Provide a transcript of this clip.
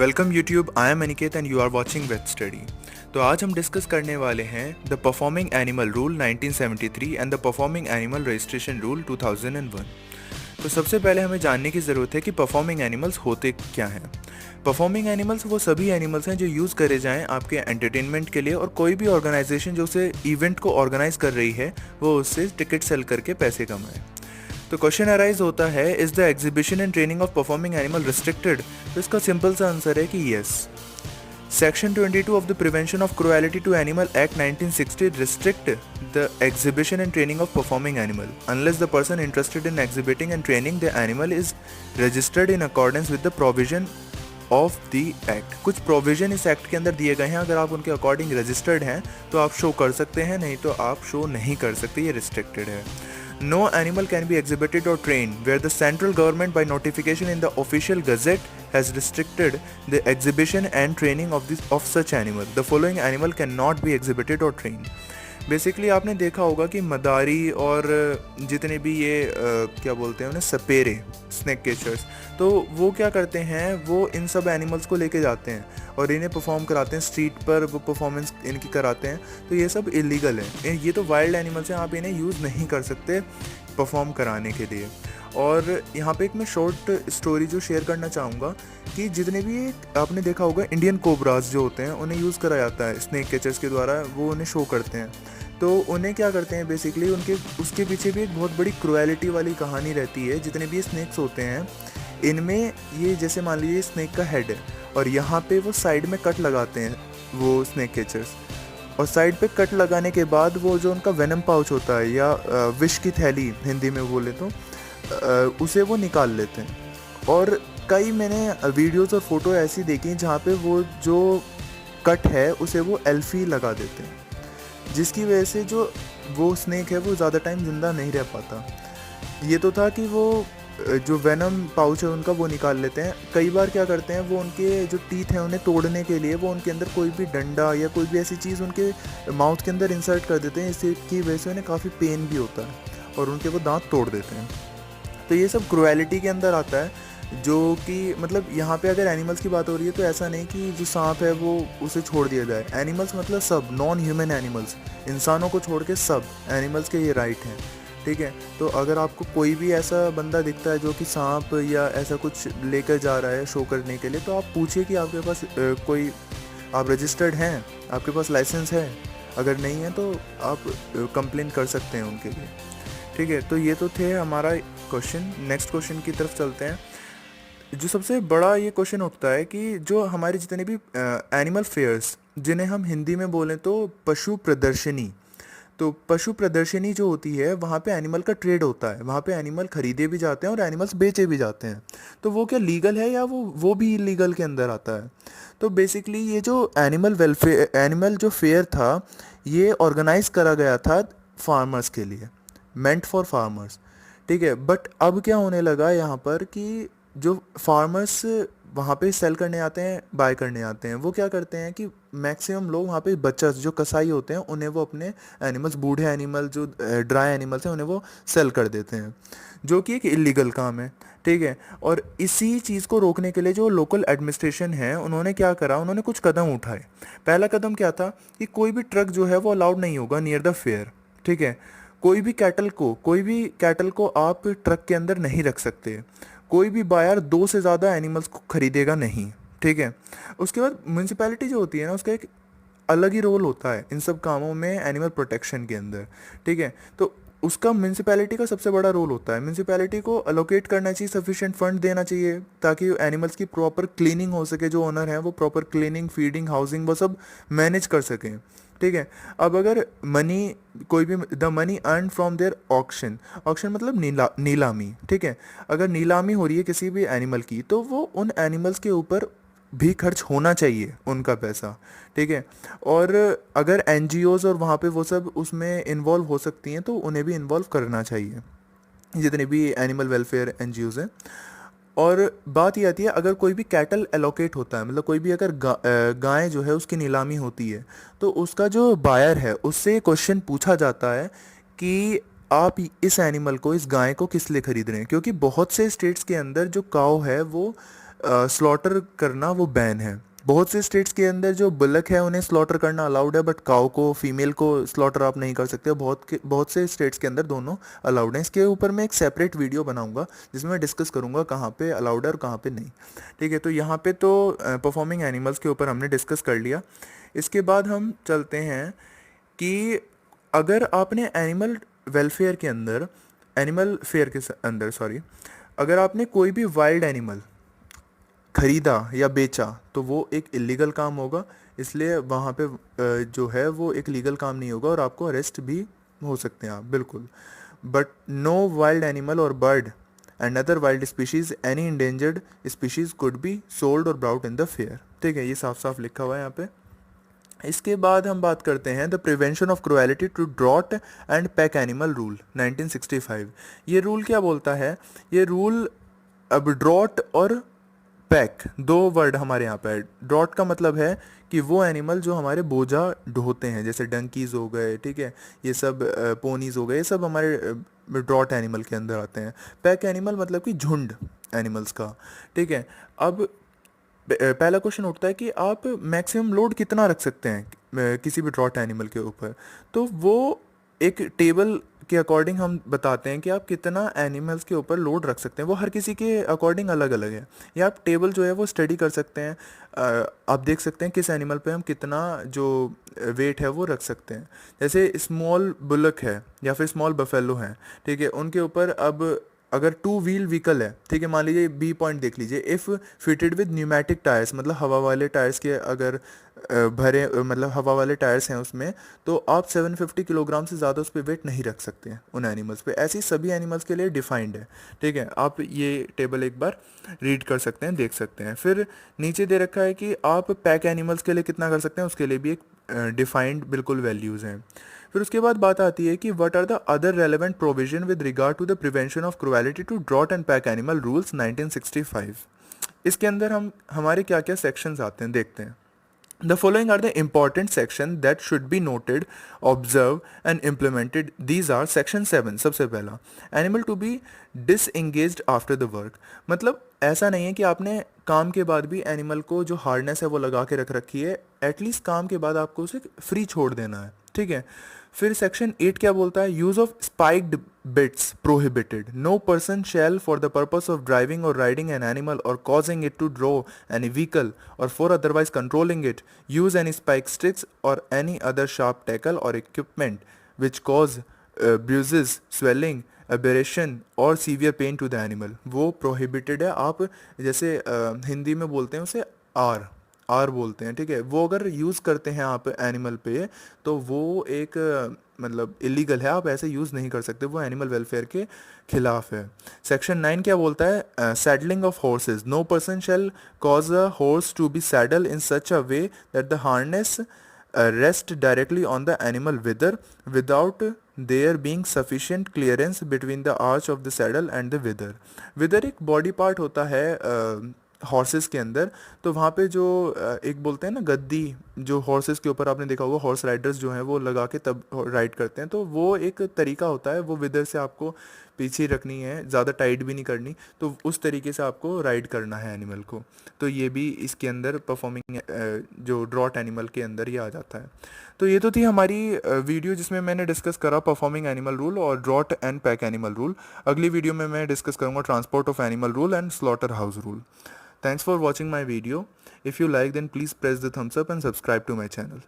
Welcome YouTube. I am Aniket and you are watching vet study. तो आज हम discuss करने वाले हैं the performing animal rule 1973 and the performing animal registration rule 2001। तो सबसे पहले हमें जानने की ज़रूरत है कि परफॉर्मिंग एनिमल्स होते क्या हैं। परफॉर्मिंग एनिमल्स वो सभी एनिमल्स हैं जो यूज़ करे जाएं आपके एंटरटेनमेंट के लिए, और कोई भी ऑर्गेनाइजेशन जो उसे इवेंट को ऑर्गेनाइज कर रही है वो उससे टिकट सेल करके पैसे कमाए। तो क्वेश्चन अराइज होता है, is the exhibition and training of performing animal restricted? तो इसका सिंपल सा आंसर है कि yes. Section 22 of the prevention of cruelty to animal act 1960 restrict the exhibition and training of performing animal unless the person interested in exhibiting and training the animal is registered in accordance with the provision of the act. कुछ provision इस act के अंदर दिए गए हैं, अगर आप उनके अकॉर्डिंग रजिस्टर्ड हैं तो आप शो कर सकते हैं, नहीं तो आप शो नहीं कर सकते, ये रिस्ट्रिक्टेड है। No animal can be exhibited or trained where the central government by notification in the official gazette has restricted the exhibition and training of such animal. The following animal cannot be exhibited or trained. Basically आपने देखा होगा कि मदारी और जितने भी ये क्या बोलते हैं उन्हें, सपेरे, स्नेक कैचर्स, तो वो क्या करते हैं, वो इन सब एनिमल्स को लेके जाते हैं और इन्हें परफॉर्म कराते हैं स्ट्रीट पर, वो परफॉर्मेंस इनकी कराते हैं। तो ये सब इलीगल है, ये तो वाइल्ड एनिमल्स हैं, आप इन्हें यूज़ नहीं कर सकते परफॉर्म कराने के लिए। और यहाँ पे एक मैं शॉर्ट स्टोरी जो शेयर करना चाहूँगा कि जितने भी आपने देखा होगा इंडियन कोबराज जो होते हैं उन्हें यूज़ करा जाता है स्नेक कैचर्स के द्वारा, वो उन्हें शो करते हैं। तो उन्हें क्या करते हैं, बेसिकली उनके उसके पीछे भी एक बहुत बड़ी क्रुएलिटी वाली कहानी रहती है। जितने भी स्नैक्स होते हैं इनमें, ये जैसे मान लीजिए स्नैक का हेड है और यहाँ पे वो साइड में कट लगाते हैं वो स्नैक कैचर्स, और साइड पे कट लगाने के बाद वो जो उनका वेनम पाउच होता है या विष की थैली हिंदी में बोले तो उसे वो निकाल लेते हैं। और कई मैंने वीडियोस और फोटो ऐसी देखी जहाँ पे वो जो कट है उसे वो एल्फी लगा देते हैं, जिसकी वजह से जो वो स्नेक है वो ज़्यादा टाइम ज़िंदा नहीं रह पाता। ये तो था कि वो जो वेनम पाउच है उनका वो निकाल लेते हैं। कई बार क्या करते हैं, वो उनके जो टीथ हैं उन्हें तोड़ने के लिए वो उनके अंदर कोई भी डंडा या कोई भी ऐसी चीज़ उनके माउथ के अंदर इंसर्ट कर देते हैं, इसकी वजह से उन्हें काफ़ी पेन भी होता है और उनके वो दांत तोड़ देते हैं। तो ये सब क्रुएलिटी के अंदर आता है, जो कि मतलब यहाँ पे अगर एनिमल्स की बात हो रही है तो ऐसा नहीं कि जो सांप है वो उसे छोड़ दिया जाए। एनिमल्स मतलब सब नॉन ह्यूमन एनिमल्स, इंसानों को छोड़ के सब एनिमल्स के ये राइट हैं, ठीक है। तो अगर आपको कोई भी ऐसा बंदा दिखता है जो कि सांप या ऐसा कुछ लेकर जा रहा है शो करने के लिए, तो आप पूछिए कि आपके पास कोई आप रजिस्टर्ड हैं, आपके पास लाइसेंस है। अगर नहीं है तो आप कंप्लेन कर सकते हैं उनके लिए, ठीक है। तो ये तो थे हमारा क्वेश्चन। नेक्स्ट क्वेश्चन की तरफ चलते हैं। जो सबसे बड़ा ये क्वेश्चन उठता है कि जो हमारे जितने भी एनिमल फेयर्स, जिन्हें हम हिंदी में बोलें तो पशु प्रदर्शनी, तो पशु प्रदर्शनी जो होती है वहाँ पे एनिमल का ट्रेड होता है, वहाँ पे एनिमल खरीदे भी जाते हैं और एनिमल्स बेचे भी जाते हैं। तो वो क्या लीगल है या वो भी इलीगल के अंदर आता है? तो बेसिकली ये जो एनिमल जो फेयर था ये ऑर्गेनाइज करा गया था फार्मर्स के लिए, मेंट फॉर फार्मर्स, ठीक है। बट अब क्या होने लगा यहाँ पर कि जो फार्मर्स वहाँ पे सेल करने आते हैं, बाय करने आते हैं, वो क्या करते हैं कि मैक्सिमम लोग वहाँ पे बच्चा जो कसाई होते हैं उन्हें वो अपने एनिमल्स, बूढ़े एनिमल जो ड्राई एनिमल्स हैं उन्हें वो सेल कर देते हैं, जो कि एक इलीगल काम है, ठीक है। और इसी चीज़ को रोकने के लिए जो लोकल एडमिनिस्ट्रेशन है उन्होंने क्या करा, उन्होंने कुछ कदम उठाए। पहला कदम क्या था कि कोई भी ट्रक जो है वो अलाउड नहीं होगा नियर द फेयर, ठीक है। कोई भी कैटल को आप ट्रक के अंदर नहीं रख सकते। कोई भी बायर 2 से ज़्यादा एनिमल्स को खरीदेगा नहीं, ठीक है। उसके बाद म्यूनसिपैलिटी जो होती है ना, उसका एक अलग ही रोल होता है इन सब कामों में एनिमल प्रोटेक्शन के अंदर, ठीक है। तो उसका म्यूनसिपैलिटी का सबसे बड़ा रोल होता है। म्यूनसिपैलिटी को अलोकेट करना चाहिए, सफिशिएंट फंड देना चाहिए ताकि एनिमल्स की प्रॉपर क्लीनिंग हो सके, जो ओनर हैं वो प्रॉपर क्लीनिंग, फीडिंग, हाउसिंग वो सब मैनेज कर सकें, ठीक है। अब अगर मनी कोई भी the money earn from there auction मतलब नीलामी, ठीक है। अगर नीलामी हो रही है किसी भी एनिमल की तो वो उन एनिमल्स के ऊपर भी खर्च होना चाहिए उनका पैसा, ठीक है। और अगर एनजीओज और वहाँ पे वो सब उसमें इन्वॉल्व हो सकती हैं तो उन्हें भी इन्वॉल्व करना चाहिए, जितने भी एनिमल वेलफेयर एनजीओज हैं। और बात ये आती है, अगर कोई भी कैटल एलोकेट होता है, मतलब कोई भी अगर गाय जो है उसकी नीलामी होती है, तो उसका जो बायर है उससे क्वेश्चन पूछा जाता है कि आप इस एनिमल को, इस गाय को किस लिए खरीद रहे हैं, क्योंकि बहुत से स्टेट्स के अंदर जो काऊ है वो स्लॉटर करना वो बैन है। बहुत से स्टेट्स के अंदर जो बुलक है उन्हें स्लॉटर करना अलाउड है, बट काऊ को, फीमेल को स्लॉटर आप नहीं कर सकते। बहुत से स्टेट्स के अंदर दोनों अलाउड हैं। इसके ऊपर मैं एक सेपरेट वीडियो बनाऊंगा जिसमें मैं डिस्कस करूंगा कहाँ पे अलाउड है और कहाँ पे नहीं। ठीक है, तो यहाँ पे तो परफॉर्मिंग एनिमल्स के ऊपर हमने डिस्कस कर लिया। इसके बाद हम चलते हैं कि अगर आपने एनिमल वेलफेयर के अंदर, एनिमल फेयर के अंदर सॉरी, अगर आपने कोई भी वाइल्ड एनिमल खरीदा या बेचा तो वो एक इलीगल काम होगा। इसलिए वहाँ पे जो है वो एक लीगल काम नहीं होगा और आपको अरेस्ट भी हो सकते हैं आप, बिल्कुल। बट नो वाइल्ड एनिमल और bird and other wild species any endangered species could be sold और ब्राउट इन द फेयर। ठीक है, ये साफ साफ लिखा हुआ है यहाँ पे। इसके बाद हम बात करते हैं the prevention of cruelty to draught and pack animal rule 1965। ये रूल क्या बोलता है? ये रूल, अब ड्रॉट और पैक दो वर्ड हमारे यहाँ पे है। ड्रॉट का मतलब है कि वो एनिमल जो हमारे बोझा ढोते हैं, जैसे डंकीज हो गए, ठीक है, ये सब पोनीज हो गए, ये सब हमारे ड्रॉट एनिमल के अंदर आते हैं। पैक एनिमल मतलब कि झुंड एनिमल्स का। ठीक है, अब पहला क्वेश्चन उठता है कि आप मैक्सिमम लोड कितना रख सकते हैं किसी भी ड्रॉट एनिमल के ऊपर। तो वो एक टेबल के अकॉर्डिंग हम बताते हैं कि आप कितना एनिमल्स के ऊपर लोड रख सकते हैं। वो हर किसी के अकॉर्डिंग अलग अलग है। या आप टेबल जो है वो स्टडी कर सकते हैं। आप देख सकते हैं किस एनिमल पे हम कितना जो वेट है वो रख सकते हैं। जैसे स्मॉल बुलक है या फिर स्मॉल बफेलो है, ठीक है, उनके ऊपर अब अगर टू व्हील व्हीकल है, ठीक है, मान लीजिए बी पॉइंट देख लीजिए, if fitted with pneumatic tyres, मतलब हवा वाले टायर्स के अगर भरे मतलब हवा वाले टायर्स हैं उसमें, तो आप 750 किलोग्राम से ज़्यादा उस पर वेट नहीं रख सकते हैं उन एनिमल्स पे। ऐसे ही सभी एनिमल्स के लिए डिफाइंड है। ठीक है, आप ये टेबल एक बार रीड कर सकते हैं, देख सकते हैं। फिर नीचे दे रखा है कि आप पैक एनिमल्स के लिए कितना कर सकते हैं, उसके लिए भी एक डिफाइंड बिल्कुल वैल्यूज़ हैं। फिर उसके बाद बात आती है कि what are the other relevant provision with regard to the prevention of cruelty to draught and pack animal rules 1965। इसके अंदर हम हमारे क्या क्या सेक्शंस आते हैं देखते हैं। The following are the important sections that should be noted, observed and implemented. These are section 7। सबसे पहला, animal to be disengaged after the work। मतलब ऐसा नहीं है कि आपने काम के बाद भी एनिमल को जो हार्नेस है वो लगा के रख रखी है। एटलीस्ट काम के बाद आपको उसे फ्री छोड़ देना है। ठीक है, फिर सेक्शन 8 क्या बोलता है? Use of spiked bits prohibited. No person shall for the purpose of driving or riding an animal or causing it to draw any vehicle or for otherwise controlling it use any spike sticks or any other sharp tackle or equipment which cause bruises, swelling, abrasion or severe pain to the animal. वो prohibited है। आप जैसे हिंदी में बोलते हैं उसे are बोलते हैं। ठीक है, वो अगर यूज़ करते हैं आप एनिमल पे तो वो एक मतलब इलीगल है। आप ऐसे यूज़ नहीं कर सकते, वो एनिमल वेलफेयर के खिलाफ है। सेक्शन 9 क्या बोलता है? Saddling of horses. No person shall cause a horse to be saddle in such a way that the harness rest directly on the animal without there being sufficient clearance between the arch of the saddle and the wither. Wither एक body part होता है horses के अंदर। तो वहाँ पे जो एक बोलते हैं ना गद्दी, जो हॉर्सेस के ऊपर आपने देखा होगा हॉर्स राइडर्स जो हैं वो लगा के तब राइड करते हैं, तो वो एक तरीका होता है। वो विदर से आपको पीछे रखनी है, ज़्यादा टाइट भी नहीं करनी, तो उस तरीके से आपको राइड करना है एनिमल को। तो ये भी इसके अंदर परफॉर्मिंग जो ड्रॉट एनिमल के अंदर ये आ जाता है। तो ये तो थी हमारी वीडियो जिसमें मैंने डिस्कस करा परफॉर्मिंग एनिमल रूल और draught and pack animal rule. अगली वीडियो में मैं डिस्कस करूँगा transport of animal rule and slaughter house rule. Thanks for watching my video. If you like, then please press the thumbs up and subscribe to my channel.